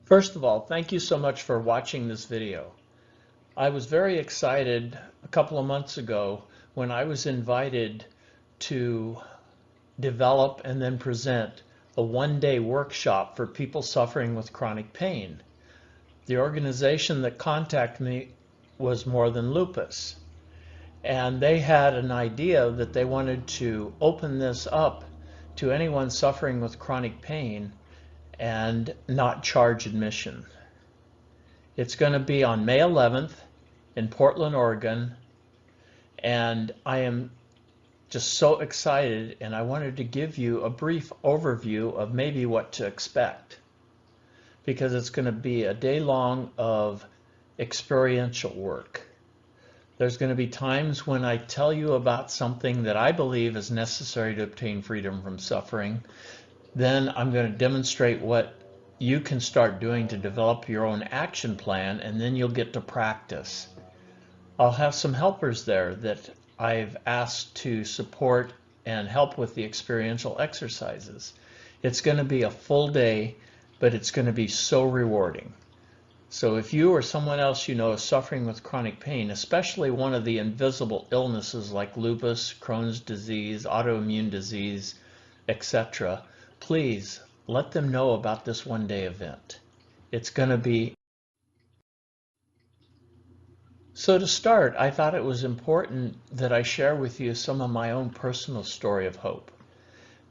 First of all, thank you so much for watching this video. I was very excited a couple of months ago when I was invited to develop and then present a one-day workshop for people suffering with chronic pain. The organization that contacted me was More Than Lupus, and they had an idea that they wanted to open this up to anyone suffering with chronic pain and not charge admission. It's going to be on May 11th in Portland, Oregon, and I am just so excited, and I wanted to give you a brief overview of maybe what to expect, because it's going to be a day long of experiential work. There's going to be times when I tell you about something that I believe is necessary to obtain freedom from suffering. Then I'm going to demonstrate what you can start doing to develop your own action plan, and then you'll get to practice. I'll have some helpers there that I've asked to support and help with the experiential exercises. It's going to be a full day, but it's going to be so rewarding. So if you or someone else you know is suffering with chronic pain, especially one of the invisible illnesses like lupus, Crohn's disease, autoimmune disease, etc., please let them know about this one-day event. It's going to be. So to start, I thought it was important that I share with you some of my own personal story of hope,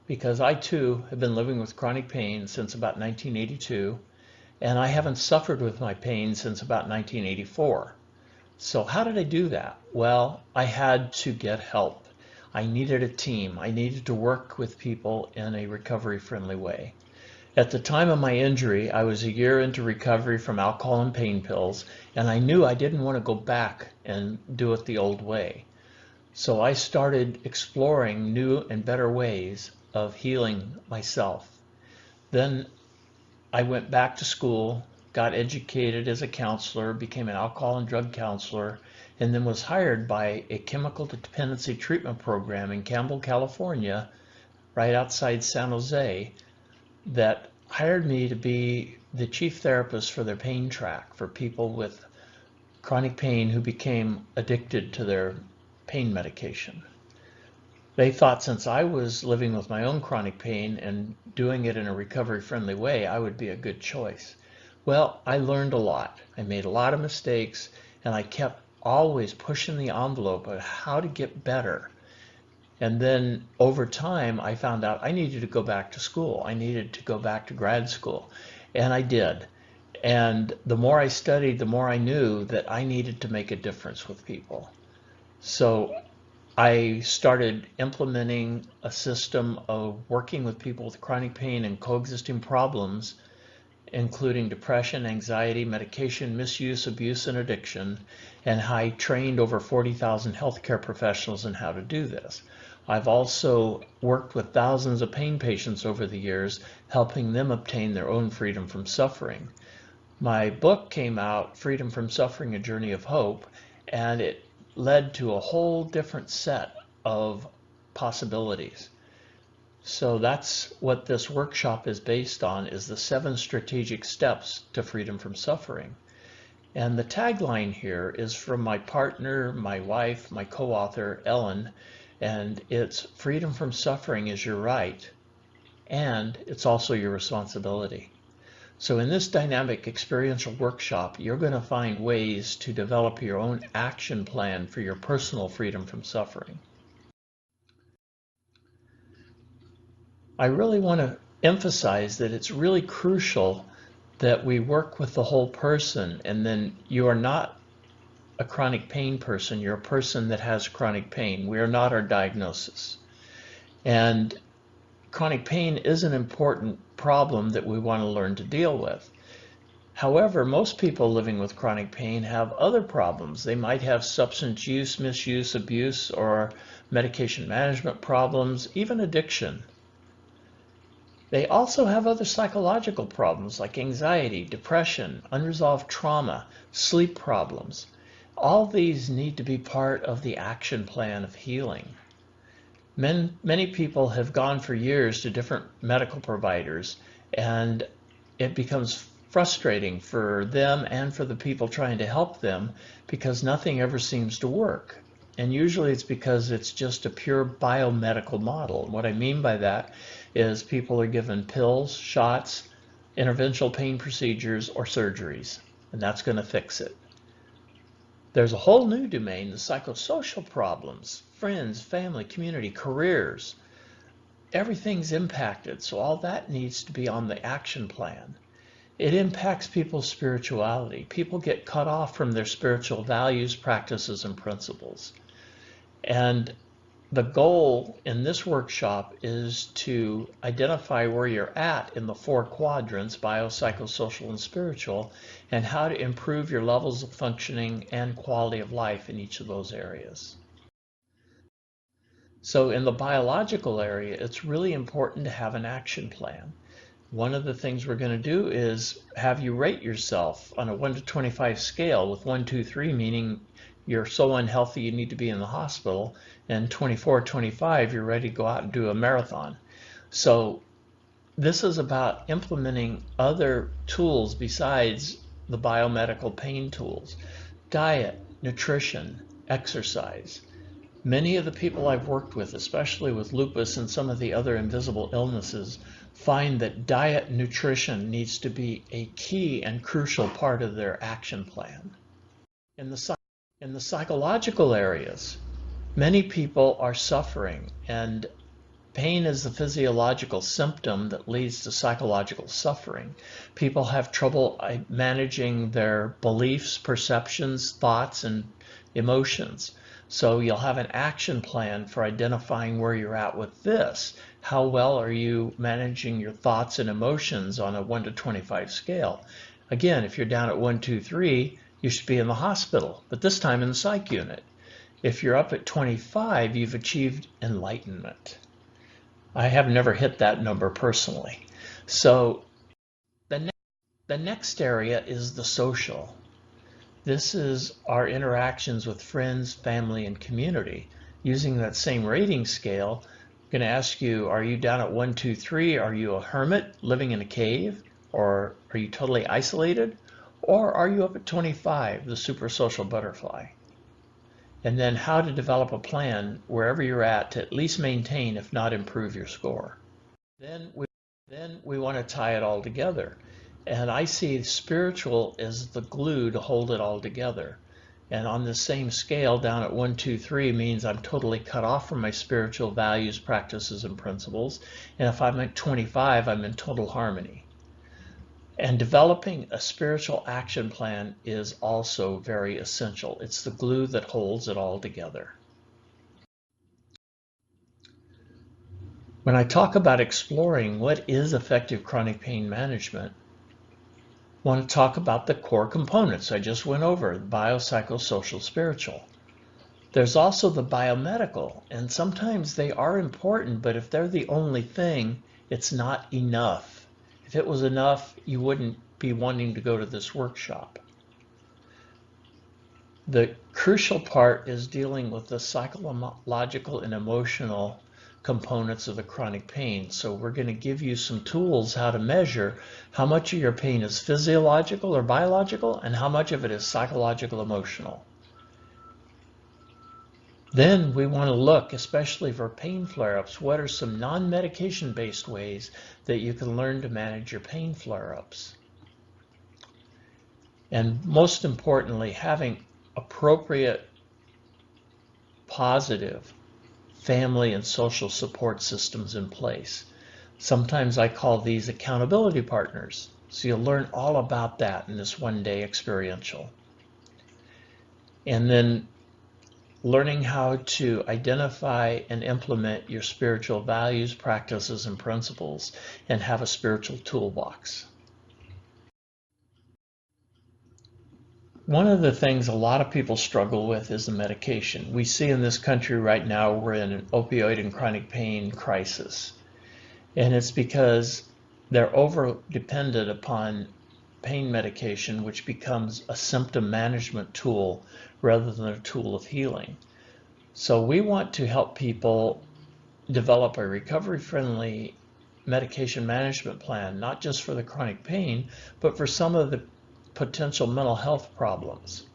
because I too have been living with chronic pain since about 1982, and I haven't suffered with my pain since about 1984. So how did I do that? Well, I had to get help. I needed a team. I needed to work with people in a recovery-friendly way. At the time of my injury, I was a year into recovery from alcohol and pain pills, and I knew I didn't want to go back and do it the old way. So I started exploring new and better ways of healing myself. Then I went back to school, got educated as a counselor, became an alcohol and drug counselor, and then was hired by a chemical dependency treatment program in Campbell, California, right outside San Jose, that hired me to be the chief therapist for their pain track for people with chronic pain who became addicted to their pain medication. They thought since I was living with my own chronic pain and doing it in a recovery-friendly way, I would be a good choice. Well, I learned a lot. I made a lot of mistakes, and I kept always pushing the envelope of how to get better. And then over time, I found out I needed to go back to school. I needed to go back to grad school, and I did. And the more I studied, the more I knew that I needed to make a difference with people. So I started implementing a system of working with people with chronic pain and coexisting problems, including depression, anxiety, medication misuse, abuse, and addiction, and I trained over 40,000 healthcare professionals in how to do this. I've also worked with thousands of pain patients over the years, helping them obtain their own freedom from suffering. My book came out, Freedom from Suffering, A Journey of Hope, and it led to a whole different set of possibilities. So that's what this workshop is based on, is the 7 strategic steps to freedom from suffering. And the tagline here is from my partner, my wife, my co-author, Ellen, and it's freedom from suffering is your right, and it's also your responsibility. So in this dynamic experiential workshop, you're going to find ways to develop your own action plan for your personal freedom from suffering. I really want to emphasize that it's really crucial that we work with the whole person, and then you are not a chronic pain person, you're a person that has chronic pain. We are not our diagnosis. And chronic pain is an important problem that we want to learn to deal with. However, most people living with chronic pain have other problems. They might have substance use, misuse, abuse, or medication management problems, even addiction. They also have other psychological problems like anxiety, depression, unresolved trauma, sleep problems. All these need to be part of the action plan of healing. Many people have gone for years to different medical providers, and it becomes frustrating for them and for the people trying to help them because nothing ever seems to work. And usually it's because it's just a pure biomedical model. What I mean by that is people are given pills, shots, interventional pain procedures, or surgeries, and that's going to fix it. There's a whole new domain, the psychosocial problems, friends, family, community, careers. Everything's impacted, so all that needs to be on the action plan. It impacts people's spirituality. People get cut off from their spiritual values, practices, and principles. And the goal in this workshop is to identify where you're at in the 4 quadrants, bio, psychosocial, and spiritual, and how to improve your levels of functioning and quality of life in each of those areas. So in the biological area, it's really important to have an action plan. One of the things we're going to do is have you rate yourself on a 1 to 25 scale, with 1, 2, 3 meaning you're so unhealthy you need to be in the hospital, and 24, 25 you're ready to go out and do a marathon. So this is about implementing other tools besides the biomedical pain tools. Diet, nutrition, exercise. Many of the people I've worked with, especially with lupus and some of the other invisible illnesses, find that diet and nutrition needs to be a key and crucial part of their action plan. In the psychological areas, many people are suffering, and pain is the physiological symptom that leads to psychological suffering. People have trouble managing their beliefs, perceptions, thoughts, and emotions. So you'll have an action plan for identifying where you're at with this. How well are you managing your thoughts and emotions on a 1 to 25 scale? Again, if you're down at 1, 2, 3, you should be in the hospital, but this time in the psych unit. If you're up at 25, you've achieved enlightenment. I have never hit that number personally. So the next area is the social. This is our interactions with friends, family, and community. Using that same rating scale, I'm going to ask you, are you down at 1, 2, 3? Are you a hermit living in a cave? Or are you totally isolated? Or are you up at 25, the super social butterfly? And then how to develop a plan wherever you're at least maintain, if not improve, your score. Then we want to tie it all together. And I see spiritual as the glue to hold it all together. And on the same scale, down at 1, 2, 3 means I'm totally cut off from my spiritual values, practices, and principles. And if I'm at 25, I'm in total harmony. And developing a spiritual action plan is also very essential. It's the glue that holds it all together. When I talk about exploring what is effective chronic pain management, I want to talk about the core components I just went over: bio, psychosocial, spiritual. There's also the biomedical, and sometimes they are important, but if they're the only thing, it's not enough. If it was enough, you wouldn't be wanting to go to this workshop. The crucial part is dealing with the psychological and emotional components of the chronic pain. So we're going to give you some tools how to measure how much of your pain is physiological or biological and how much of it is psychological, emotional. Then we want to look, especially for pain flare-ups, what are some non-medication based ways that you can learn to manage your pain flare-ups. And most importantly, having appropriate, positive family and social support systems in place. Sometimes I call these accountability partners. So you'll learn all about that in this one-day experiential. And then learning how to identify and implement your spiritual values, practices, and principles, and have a spiritual toolbox. One of the things a lot of people struggle with is the medication. We see in this country right now we're in an opioid and chronic pain crisis. And it's because they're over-dependent upon pain medication, which becomes a symptom management tool rather than a tool of healing. So we want to help people develop a recovery-friendly medication management plan, not just for the chronic pain, but for some of the potential mental health problems.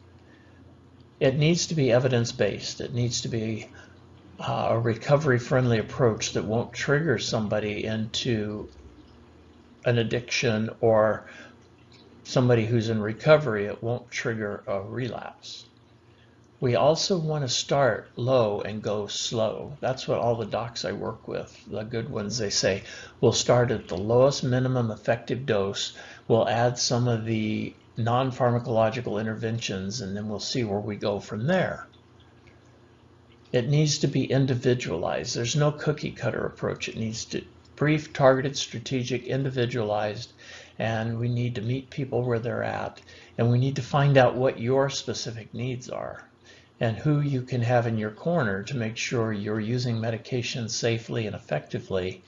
It needs to be evidence-based. It needs to be a recovery-friendly approach that won't trigger somebody into an addiction, or somebody who's in recovery, it won't trigger a relapse. We also want to start low and go slow. That's what all the docs I work with, the good ones, they say, we'll start at the lowest minimum effective dose. We'll add some of the non-pharmacological interventions, and then we'll see where we go from there. It needs to be individualized. There's no cookie cutter approach. It needs to brief, targeted, strategic, individualized, and we need to meet people where they're at, and we need to find out what your specific needs are and who you can have in your corner to make sure you're using medication safely and effectively.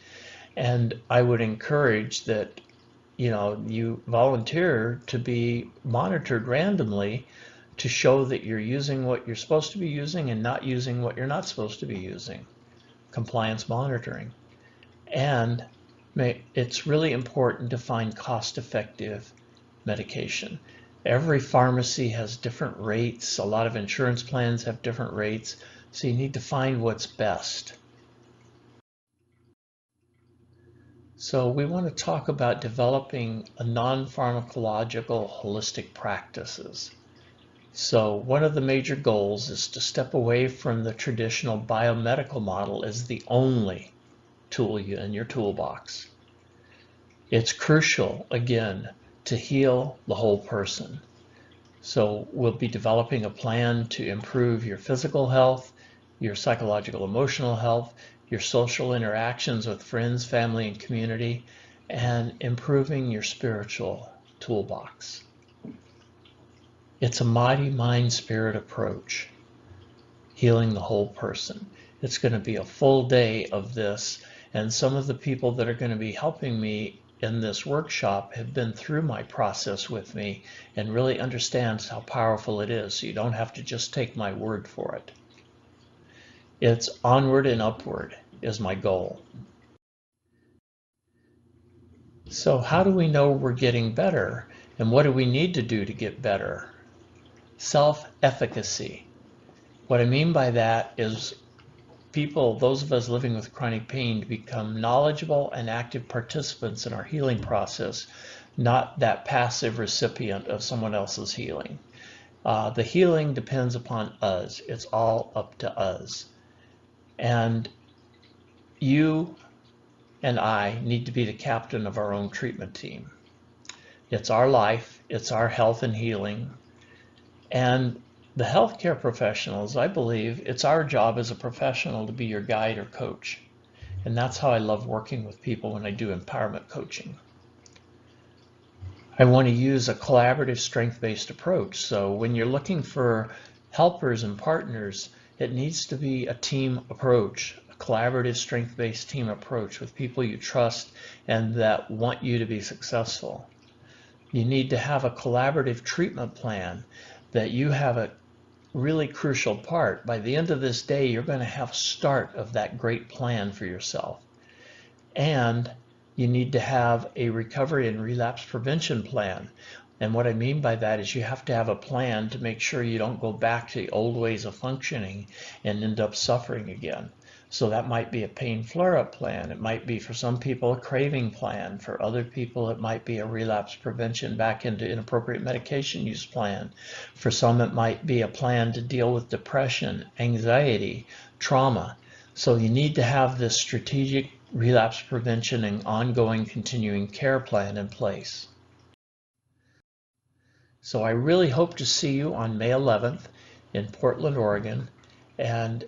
And I would encourage that you volunteer to be monitored randomly to show that you're using what you're supposed to be using and not using what you're not supposed to be using. Compliance monitoring. And it's really important to find cost-effective medication. Every pharmacy has different rates. A lot of insurance plans have different rates. So you need to find what's best. So we want to talk about developing a non-pharmacological holistic practices. So one of the major goals is to step away from the traditional biomedical model as the only tool in your toolbox. It's crucial, again, to heal the whole person. So we'll be developing a plan to improve your physical health, your psychological, emotional health, your social interactions with friends, family, and community, and improving your spiritual toolbox. It's a mighty mind-spirit approach, healing the whole person. It's going to be a full day of this, and some of the people that are going to be helping me in this workshop have been through my process with me and really understands how powerful it is. So you don't have to just take my word for it. It's onward and upward is my goal. So how do we know we're getting better, and what do we need to do to get better? Self-efficacy. What I mean by that is people, those of us living with chronic pain, to become knowledgeable and active participants in our healing process, not that passive recipient of someone else's healing. The healing depends upon us. It's all up to us. And you and I need to be the captain of our own treatment team. It's our life, it's our health and healing. And the healthcare professionals, I believe it's our job as a professional to be your guide or coach. And that's how I love working with people when I do empowerment coaching. I want to use a collaborative, strength-based approach. So when you're looking for helpers and partners, it needs to be a team approach, a collaborative, strength-based team approach with people you trust and that want you to be successful. You need to have a collaborative treatment plan that you have a really crucial part. By the end of this day, you're going to have a start of that great plan for yourself. And you need to have a recovery and relapse prevention plan. And what I mean by that is you have to have a plan to make sure you don't go back to the old ways of functioning and end up suffering again. So that might be a pain flare-up plan. It might be, for some people, a craving plan. For other people, it might be a relapse prevention back into inappropriate medication use plan. For some, it might be a plan to deal with depression, anxiety, trauma. So you need to have this strategic relapse prevention and ongoing continuing care plan in place. So I really hope to see you on May 11th in Portland, Oregon, and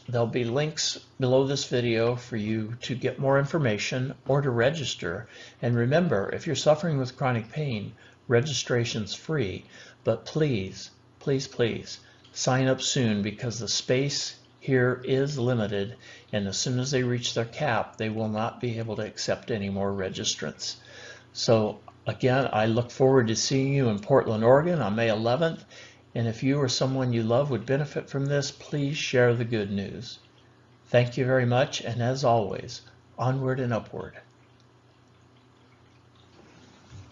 there'll be links below this video for you to get more information or to register. And remember, if you're suffering with chronic pain, registration's free, but please, please, please sign up soon, because the space here is limited, and as soon as they reach their cap, they will not be able to accept any more registrants. So again, I look forward to seeing you in Portland, Oregon on May 11th. And if you or someone you love would benefit from this, please share the good news. Thank you very much, and as always, onward and upward.